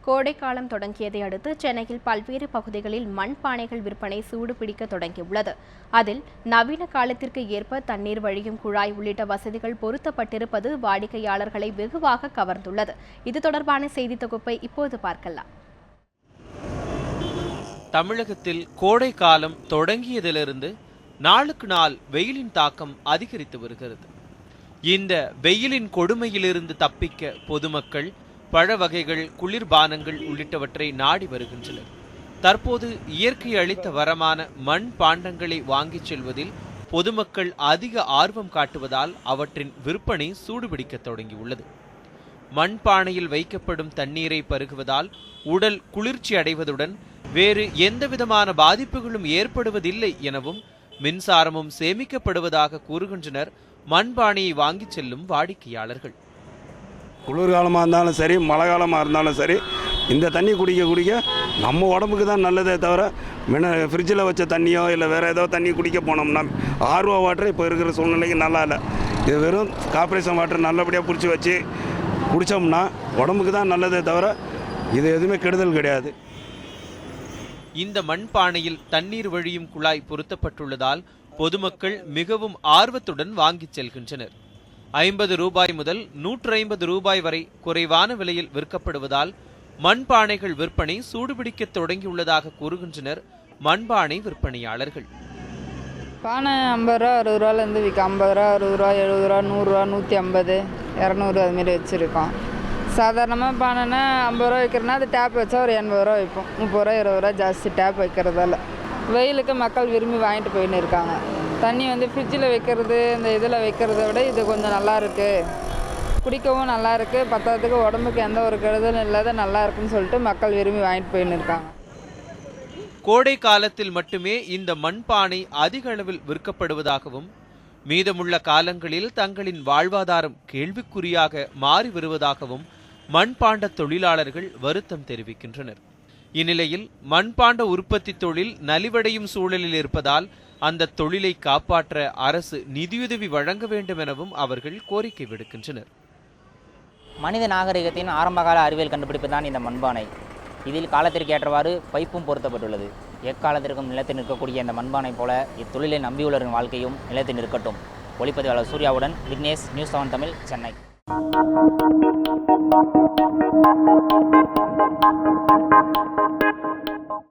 கோடைக்காலம் தொடங்கியதை அடுத்து சென்னையில் பல்வேறு பகுதிகளில் மண்பானைகள் விற்பனை சூடுபிடிக்க தொடங்கியுள்ளது. அதில் நவீன காலத்திற்கு ஏற்ப தண்ணீர் வழியும் குழாய் உள்ளிட்ட வசதிகள் பொருத்தப்பட்டிருப்பது வாடிக்கையாளர்களை வெகுவாக கவர்ந்துள்ளது. இது தொடர்பான செய்தி தொகுப்பை இப்போது பார்க்கலாம். தமிழகத்தில் கோடை காலம் தொடங்கியதிலிருந்து நாளுக்கு நாள் வெயிலின் தாக்கம் அதிகரித்து வருகிறது. இந்த வெயிலின் கொடுமையிலிருந்து தப்பிக்க பொதுமக்கள் பழ வகைகள், குளிர்பானங்கள் உள்ளிட்டவற்றை நாடி வருகின்றனர். தற்போது இயற்கை அளித்த வரமான மண் பாண்டங்களை வாங்கிச் செல்வதில் பொதுமக்கள் அதிக ஆர்வம் காட்டுவதால் அவற்றின் விற்பனை சூடுபிடிக்க தொடங்கியுள்ளது. மண்பானையில் வைக்கப்படும் தண்ணீரை பருகுவதால் உடல் குளிர்ச்சி அடைவதுடன் வேறு எந்தவிதமான பாதிப்புகளும் ஏற்படுவதில்லை எனவும் மின்சாரமும் சேமிக்கப்படுவதாக கூறுகின்றனர் மண்பானையை வாங்கிச் செல்லும் வாடிக்கையாளர்கள். குளிர்காலமாக இருந்தாலும் சரி, மழை காலமாக இருந்தாலும் சரி, இந்த தண்ணி குடிக்க நம்ம உடம்புக்கு தான் நல்லதே தவிர ஃப்ரிட்ஜில் வச்ச தண்ணியோ இல்லை வேறு ஏதோ தண்ணி குடிக்க போனோம்னா ஆர்வ வாட்டர் இப்போ இருக்கிற சூழ்நிலைக்கு நல்லா இல்லை. இது வெறும் கார்பரேஷன் வாட்டர் நல்லபடியாக பிடிச்சி வச்சு குடித்தோம்னா உடம்புக்கு தான் நல்லதே தவிர இது எதுவுமே கெடுதல் கிடையாது. இந்த மண்பானையில் தண்ணீர் வழியும் குழாய் பொருத்தப்பட்டுள்ளதால் பொதுமக்கள் மிகவும் ஆர்வத்துடன் வாங்கிச் செல்கின்றனர். 50 ரூபாய் முதல் 150 ரூபாய் வரை குறைவான விலையில் விற்கப்படுவதால் மண்பானைகள் விற்பனை சூடுபிடிக்க தொடங்கியுள்ளதாக கூறுகின்றனர் மண்பானை விற்பனையாளர்கள். பானை 50 ரூபா 60 ரூபாலேருந்து விற்க 50 ரூபா 60 ரூபா 70 ரூபா 100 ரூபா 150 200 அதுமாரி வச்சுருக்கோம். சாதாரணமாக பானைனா 50 ரூபா வைக்கிறோன்னா அது டேப் வச்சா ஒரு 80 ரூபா வைப்போம். 30 ரூபா 20 ரூபா ஜாஸ்தி டேப் வைக்கிறதால வெயிலுக்கு மக்கள் விரும்பி வாங்கிட்டு போயின்னு இருக்காங்க. தண்ணி ஃப்ரிட்ஜில் வைக்கிறது இந்த இதில் வைக்கிறத விட இது கொஞ்சம் நல்லா இருக்குது, குடிக்கவும் நல்லா இருக்குது, பத்தாததுக்கு உடம்புக்கு எந்த ஒரு கெடுதலும் இல்லாத நல்லா இருக்குன்னு சொல்லிட்டு மக்கள் விரும்பி வாங்கிட்டு போயின்னு இருக்காங்க. கோடை காலத்தில் மட்டுமே இந்த மண்பானை அதிக அளவில் விற்கப்படுவதாகவும் மீதமுள்ள காலங்களில் தங்களின் வாழ்வாதாரம் கேள்விக்குறியாக மாறி வருவதாகவும் மண்பாண்ட தொழிலாளர்கள் வருத்தம் தெரிவிக்கின்றனர். இந்நிலையில் மண்பாண்ட உற்பத்தி தொழில் நலிவடையும் சூழலில் இருப்பதால் அந்த தொழிலை காப்பாற்ற அரசு நிதியுதவி வழங்க வேண்டும் எனவும் அவர்கள் கோரிக்கை விடுக்கின்றனர். மனித நாகரிகத்தின் ஆரம்பகால அறிவியல் கண்டுபிடிப்பு தான் இந்த மண்பானை. இதில் காலத்திற்கு ஏற்றவாறு பைப்பும் பொருத்தப்பட்டுள்ளது. எக்காலத்திற்கும் நிலத்தில் நிற்கக்கூடிய இந்த மண்பானை போல இத்தொழிலை நம்பியுள்ளவரின் வாழ்க்கையும் நிலத்தில் நிற்கட்டும். ஒளிப்பதிவாளர் சூர்யாவுடன் விக்னேஷ், நியூஸ் 7 தமிழ், சென்னை.